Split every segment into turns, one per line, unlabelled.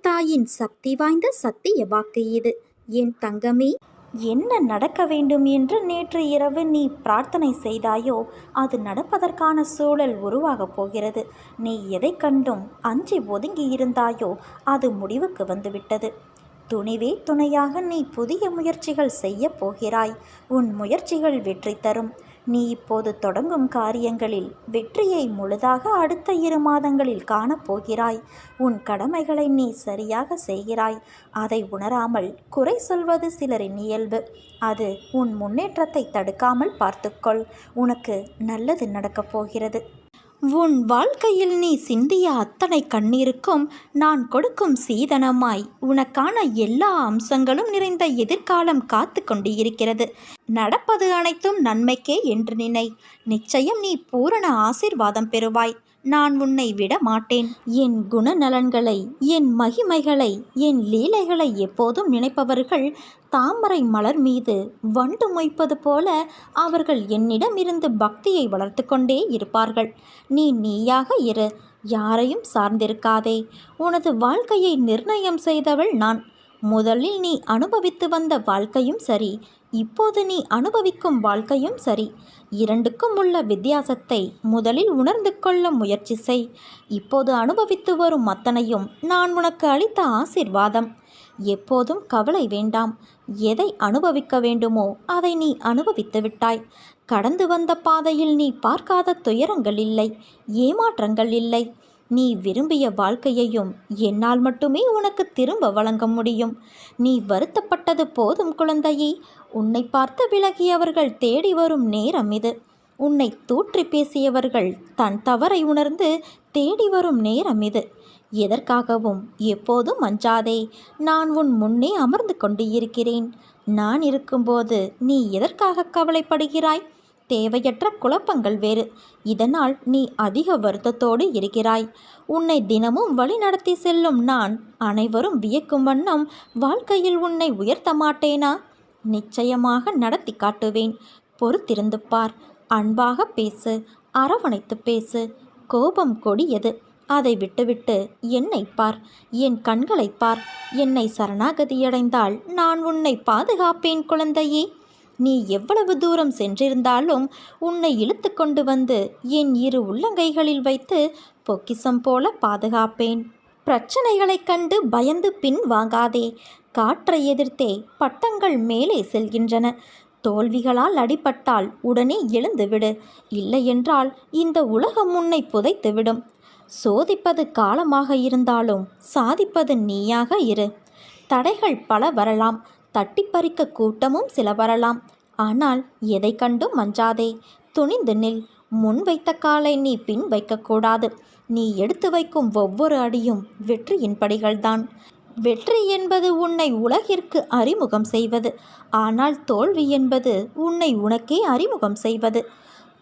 தாயின் சக்தி வாய்ந்த சத்திய வாக்கு இது. என் தங்கமே, என்ன நடக்க வேண்டும் என்று நேற்று இரவு நீ பிரார்த்தனை செய்தாயோ அது நடப்பதற்கான சூழல் உருவாகப் போகிறது. நீ எதை கண்டும் அஞ்சி ஒதுங்கி இருந்தாயோ அது முடிவுக்கு வந்துவிட்டது. துணிவே துணையாக நீ புதிய முயற்சிகள் செய்ய போகிறாய். உன் முயற்சிகள் வெற்றி தரும். நீ இப்போது தொடங்கும் காரியங்களில் வெற்றியை முழுதாக அடுத்த 2 மாதங்களில் காணப்போகிறாய். உன் கடமைகளை நீ சரியாக செய்கிறாய். அதை உணராமல் குறை சொல்வது சிலரின் இயல்பு. அது உன் முன்னேற்றத்தை தடுக்காமல் பார்த்துக்கொள். உனக்கு நல்லது நடக்கப் போகிறது. உன் வாழ்க்கையில் நீ சிந்திய அத்தனை கண்ணீருக்கும் நான் கொடுக்கும் சீதனமாய் உனக்கான எல்லா அம்சங்களும் நிறைந்த எதிர்காலம் காத்து கொண்டு இருக்கிறது. நடப்பது அனைத்தும் நன்மைக்கே என்று நினை. நிச்சயம் நீ பூரண ஆசீர்வாதம் பெறுவாய். நான் உன்னை விட மாட்டேன். என் குணநலன்களை, என் மகிமைகளை, என் லீலைகளை எப்போதும் நினைப்பவர்கள் தாமரை மலர் மீது வண்டு மொய்ப்பது போல அவர்கள் என்னிடமிருந்து பக்தியை வளர்த்து கொண்டே இருப்பார்கள். நீ நீயாக இரு. யாரையும் சார்ந்திருக்காதே. உனது வாழ்க்கையை நிர்ணயம் செய்தவள் நான். முதலில் நீ அனுபவித்து வந்த வாழ்க்கையும் சரி, இப்போது நீ அனுபவிக்கும் வாழ்க்கையும் சரி, இரண்டுக்கும் உள்ள வித்தியாசத்தை முதலில் உணர்ந்து கொள்ள முயற்சி செய். இப்போது அனுபவித்து வரும் அத்தனையும் நான் உனக்கு அளித்த ஆசீர்வாதம். எப்போதும் கவலை வேண்டாம். எதை அனுபவிக்க வேண்டுமோ அதை நீ அனுபவித்து விட்டாய். கடந்து வந்த பாதையில் நீ பார்க்காத துயரங்கள் இல்லை, ஏமாற்றங்கள் இல்லை. நீ விரும்பிய வாழ்க்கையையும் என்னால் மட்டுமே உனக்கு திரும்ப வழங்க முடியும். நீ வருத்தப்பட்டது போதும் குழந்தையே. உன்னை பார்த்து விலகியவர்கள் தேடி வரும் நேரம் இது. உன்னை தூற்றி பேசியவர்கள் தன் தவறை உணர்ந்து தேடி வரும் நேரம் இது. எதற்காகவும் எப்போதும் அஞ்சாதே. நான் உன் முன்னே அமர்ந்து கொண்டு இருக்கிறேன். நான் இருக்கும்போது நீ எதற்காக கவலைப்படுகிறாய்? தேவையற்ற குழப்பங்கள் வேறு. இதனால் நீ அதிக வருத்தத்தோடு இருக்கிறாய். உன்னை தினமும் வழி நடத்தி செல்லும் நான் அனைவரும் வியக்கும் வண்ணம் வாழ்க்கையில் உன்னை உயர்த்த மாட்டேனா? நிச்சயமாக நடத்தி காட்டுவேன். பொறுத்திருந்து பார். அன்பாக பேசு, அரவணைத்து பேசு. கோபம் கொடியது. அதை விட்டுவிட்டு என்னை பார், என் கண்களை பார். என்னை சரணாகதியடைந்தால் நான் உன்னை பாதுகாப்பேன் குழந்தையே. நீ எவ்வளவு தூரம் சென்றிருந்தாலும் உன்னை இழுத்து கொண்டு வந்து என் 2 உள்ளங்கைகளில் வைத்து பொக்கிசம் போல பாதுகாப்பேன். பிரச்சனைகளைக் கண்டு பயந்து பின் வாங்காதே. காற்றை எதிர்த்தே பட்டங்கள் மேலே செல்கின்றன. தோல்விகளால் அடிபட்டால் உடனே எழுந்துவிடு. இல்லையென்றால் இந்த உலகம் உன்னை புதைத்துவிடும். சோதிப்பது காலமாக இருந்தாலும் சாதிப்பது நீயாக இரு. தடைகள் பல வரலாம். தட்டி பறிக்க கூட்டமும் சில வரலாம். ஆனால் எதை கண்டும் அஞ்சாதே. துணிந்து நில். முன் வைத்த காலை நீ பின் வைக்கக்கூடாது. நீ எடுத்து வைக்கும் ஒவ்வொரு அடியும் வெற்றியின் படிகள்தான். வெற்றி என்பது உன்னை உலகிற்கு அறிமுகம் செய்வது. ஆனால் தோல்வி என்பது உன்னை உனக்கே அறிமுகம் செய்வது.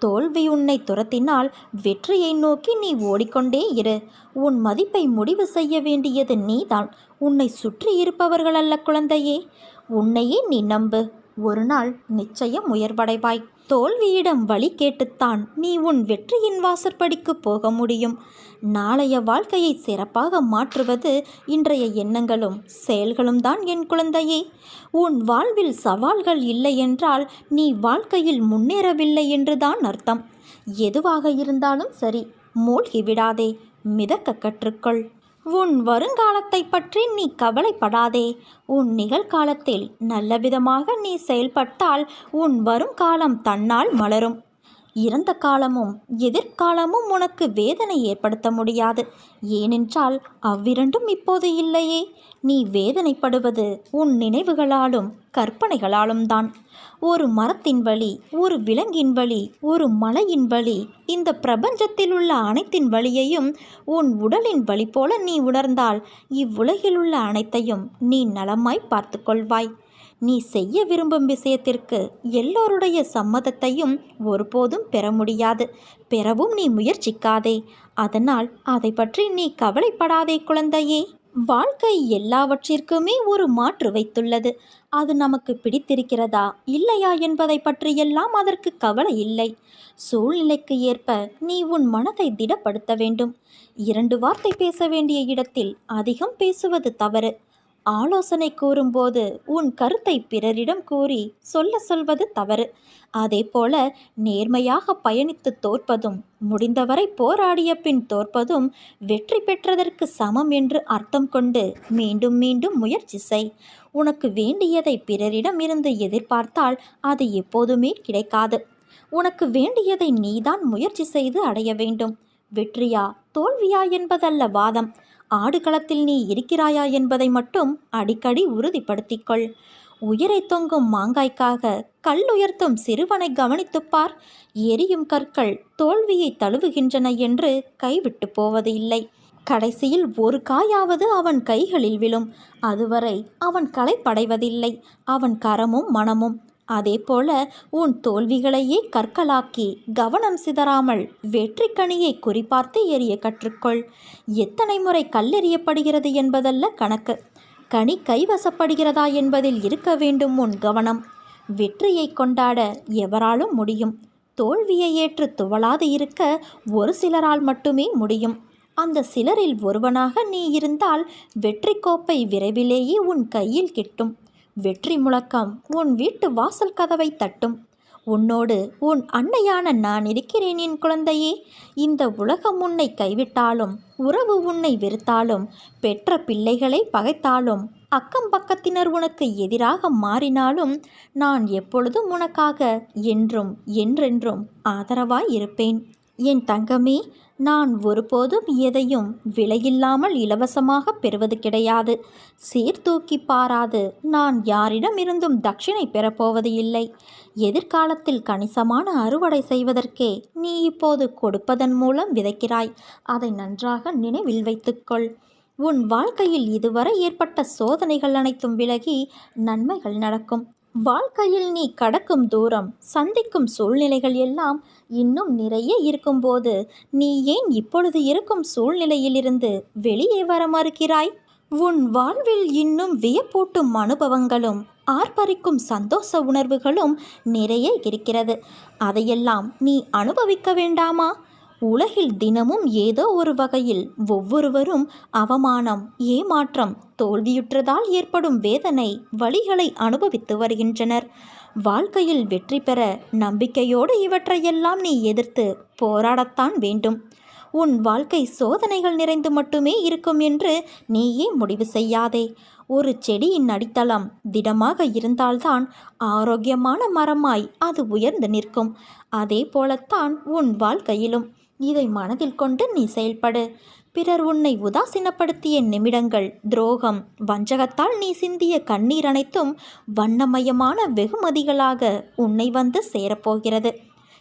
தோல்வி உன்னை துரத்தினால் வெற்றியை நோக்கி நீ ஓடிக்கொண்டே இரு. உன் மதிப்பை முடிவு செய்ய வேண்டியது நீதான், உன்னை சுற்றி இருப்பவர்கள் அல்ல குழந்தையே. உன்னையே நீ நம்பு. ஒரு நாள் நிச்சயம் உயர்வடைவாய். தோல்வியிடம் வழி கேட்டுத்தான் நீ உன் வெற்றியின் வாசற்படிக்கு போக முடியும். நாளைய வாழ்க்கையை சிறப்பாக மாற்றுவது இன்றைய எண்ணங்களும் செயல்களும் தான் என் குழந்தையே. உன் வாழ்வில் சவால்கள் இல்லை என்றால் நீ வாழ்க்கையில் முன்னேறவில்லை என்றுதான் அர்த்தம். எதுவாக இருந்தாலும் சரி, மூழ்கி விடாதே. மிதக்க கற்றுக்கொள். உன் வருங்காலத்தை பற்றி நீ கவலைப்படாதே. உன் நிகழ்காலத்தில் நல்லவிதமாக நீ செயல்பட்டால் உன் வருங்காலம் தன்னால் மலரும். இறந்த காலமும் எதிர்காலமும் உனக்கு வேதனை ஏற்படுத்த முடியாது. ஏனென்றால் அவ்விரண்டும் இப்போது இல்லையே. நீ வேதனைப்படுவது உன் நினைவுகளாலும் கற்பனைகளாலும் தான். ஒரு மரத்தின் வலி, ஒரு விலங்கின் வலி, ஒரு மலையின் வலி, இந்த பிரபஞ்சத்தில் உள்ள அனைத்தின் வலியையும் உன் உடலின் வலி போல நீ உணர்ந்தால் இவ்வுலகில் உள்ள அனைத்தையும் நீ நலமாய் பார்த்து கொள்வாய். நீ செய்ய விரும்பும் விஷயத்திற்கு எல்லோருடைய சம்மதத்தையும் ஒருபோதும் பெற முடியாது. பெறவும் நீ முயற்சிக்காதே. அதனால் அதை பற்றி நீ கவலைப்படாதே குழந்தையே. வாழ்க்கை எல்லாவற்றிற்குமே ஒரு மாற்று வைத்துள்ளது. அது நமக்கு பிடித்திருக்கிறதா இல்லையா என்பதை பற்றியெல்லாம் அதற்கு கவலை இல்லை. சூழ்நிலைக்கு ஏற்ப நீ உன் மனதை திடப்படுத்த வேண்டும். 2 வார்த்தை பேச வேண்டிய இடத்தில் அதிகம் பேசுவது தவறு. ஆலோசனை கூறும்போது உன் கருத்தை பிறரிடம் கூறி சொல்வது தவறு. அதேபோல நேர்மையாக பயணித்து தோற்பதும், முடிந்தவரை போராடிய பின் தோற்பதும் வெற்றி பெற்றதற்கு சமம் என்று அர்த்தம் கொண்டு மீண்டும் மீண்டும் முயற்சி செய். உனக்கு வேண்டியதை பிறரிடம் இருந்து எதிர்பார்த்தால் அது எப்போதுமே கிடைக்காது. உனக்கு வேண்டியதை நீதான் முயற்சி செய்து அடைய வேண்டும். வெற்றியா தோல்வியா என்பதல்ல வாதம். ஆடுகளத்தில் நீ இருக்கிறாயா என்பதை மட்டும் அடிக்கடி உறுதிப்படுத்திக்கொள். உயிரை தொங்கும் மாங்காய்க்காக கல் உயர்த்தும் சிறுவனை கவனித்துப்பார். எரியும் கற்கள் தோல்வியை தழுவுகின்றன என்று கைவிட்டு போவது இல்லை. கடைசியில் ஒரு காயாவது அவன் கைகளில் விழும். அதுவரை அவன் களைப்படைவதில்லை, அவன் கரமும் மனமும். அதேபோல உன் தோல்விகளையே கற்களாக்கி கவனம் சிதறாமல் வெற்றி கனியை குறிப்பார்த்து எறிய கற்றுக்கொள். எத்தனை முறை கல்லெறியப்படுகிறது என்பதல்ல கணக்கு, கனி கைவசப்படுகிறதா என்பதில் இருக்க வேண்டும் உன் கவனம். வெற்றியை கொண்டாட எவராலும் முடியும். தோல்வியை ஏற்று துவளாது இருக்க ஒரு சிலரால் மட்டுமே முடியும். அந்த சிலரில் ஒருவனாக நீ இருந்தால் வெற்றி கோப்பை விரைவிலேயே உன் கையில் கிட்டும். வெற்றி முழக்கம் உன் வீட்டு வாசல் கதவை தட்டும். உன்னோடு உன் அன்னையான நான் இருக்கிறேன் என் குழந்தையே. இந்த உலகம் உன்னை கைவிட்டாலும், உறவு உன்னை வெறுத்தாலும், பெற்ற பிள்ளைகளை பகைத்தாலும், அக்கம் பக்கத்தினர் உனக்கு எதிராக மாறினாலும் நான் எப்பொழுதும் உனக்காக என்றும் என்றென்றும் ஆதரவாய் இருப்பேன். என் தங்கமே, நான் ஒருபோதும் எதையும் விலையில்லாமல் இலவசமாக பெறுவது கிடையாது. சீர்தூக்கி பாராது நான் யாரிடமிருந்தும் தட்சிணை பெறப்போவது இல்லை. எதிர்காலத்தில் கணிசமான அறுவடை செய்வதற்கே நீ இப்போது கொடுப்பதன் மூலம் விதைக்கிறாய். அதை நன்றாக நினைவில் வைத்துக்கொள். உன் வாழ்க்கையில் இதுவரை ஏற்பட்ட சோதனைகள் அனைத்தும் விலகி நன்மைகள் நடக்கும். வாழ்க்கையில் நீ கடக்கும் தூரம், சந்திக்கும் சூழ்நிலைகள் எல்லாம் இன்னும் நிறைய இருக்கும்போது நீ ஏன் இப்பொழுது இருக்கும் சூழ்நிலையிலிருந்து வெளியே வர மறுக்கிறாய்? உன் வாழ்வில் இன்னும் வியப்பூட்டும் அனுபவங்களும் ஆர்ப்பரிக்கும் சந்தோஷ உணர்வுகளும் நிறைய இருக்கிறது. அதையெல்லாம் நீ அனுபவிக்க வேண்டாமா? உலகில் தினமும் ஏதோ ஒரு வகையில் ஒவ்வொருவரும் அவமானம், ஏமாற்றம், தோல்வியுற்றதால் ஏற்படும் வேதனை, வலிகளை அனுபவித்து வருகின்றனர். வாழ்க்கையில் வெற்றி பெற நம்பிக்கையோடு இவற்றையெல்லாம் நீ எதிர்த்து போராடத்தான் வேண்டும். உன் வாழ்க்கை சோதனைகள் நிறைந்து மட்டுமே இருக்கும் என்று நீயே முடிவு செய்யாதே. ஒரு செடியின் அடித்தளம் திடமாக இருந்தால்தான் ஆரோக்கியமான மரமாய் அது உயர்ந்து நிற்கும். அதே போலத்தான் உன் வாழ்க்கையிலும். இதை மனதில் கொண்டு நீ செயல்படு. பிறர் உன்னை உதாசீனப்படுத்திய நிமிடங்கள், துரோகம், வஞ்சகத்தால் நீ சிந்திய கண்ணீர் அனைத்தும் வண்ணமயமான வெகுமதிகளாக உன்னை வந்து சேரப்போகிறது.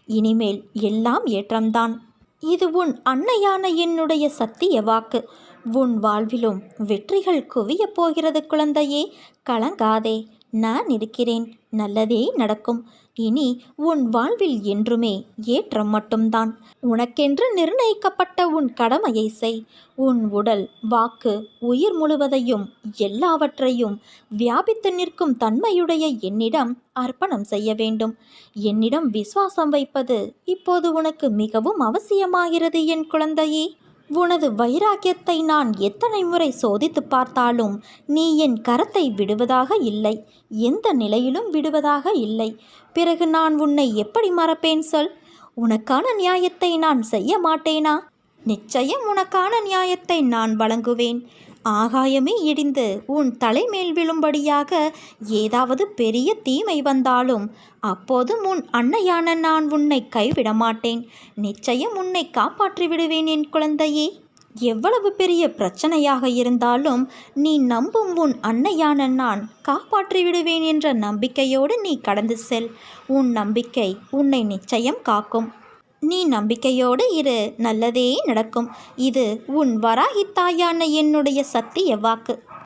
இனிமேல் எல்லாம் ஏற்றம்தான். இது உன் அன்னையான என்னுடைய சத்திய வாக்கு. உன் வாழ்விலும் வெற்றிகள் குவியப் போகிறது குழந்தையே. கலங்காதே, நான் இருக்கிறேன். நல்லதே நடக்கும். இனி உன் வாழ்வில் என்றுமே ஏற்றம் மட்டும்தான். உனக்கென்று நிர்ணயிக்கப்பட்ட உன் கடமையை செய். உன் உடல், வாக்கு, உயிர் முழுவதையும், எல்லாவற்றையும் வியாபித்து நிற்கும் தன்மையுடைய என்னிடம் அர்ப்பணம் செய்ய வேண்டும். என்னிடம் விசுவாசம் வைப்பது இப்போது உனக்கு மிகவும் அவசியமாகிறது என் குழந்தையே. உனது வைராக்கியத்தை நான் எத்தனை முறை சோதித்து பார்த்தாலும் நீ என் கரத்தை விடுவதாக இல்லை. எந்த நிலையிலும் விடுவதாக இல்லை. பிறகு நான் உன்னை எப்படி மறப்பேன் சொல்? உனக்கான நியாயத்தை நான் செய்ய மாட்டேனா? நிச்சயம் உனக்கான நியாயத்தை நான் வழங்குவேன். ஆகாயமே இடிந்து உன் தலைமேல் விழும்படியாக ஏதாவது பெரிய தீமை வந்தாலும் அப்போதும் உன் அன்னையான நான் உன்னை கைவிட மாட்டேன். நிச்சயம் உன்னை காப்பாற்றி விடுவேன் என் குழந்தையே. எவ்வளவு பெரிய பிரச்சனையாக இருந்தாலும் நீ நம்பும் உன் அன்னையான நான் காப்பாற்றி விடுவேன் என்ற நம்பிக்கையோடு நீ கடந்து செல். உன் நம்பிக்கை உன்னை நிச்சயம் காக்கும். நீ நம்பிக்கையோடு இரு, நல்லதே நடக்கும். இது உன் வராகி தாயான என்னுடைய சத்திய வாக்கு.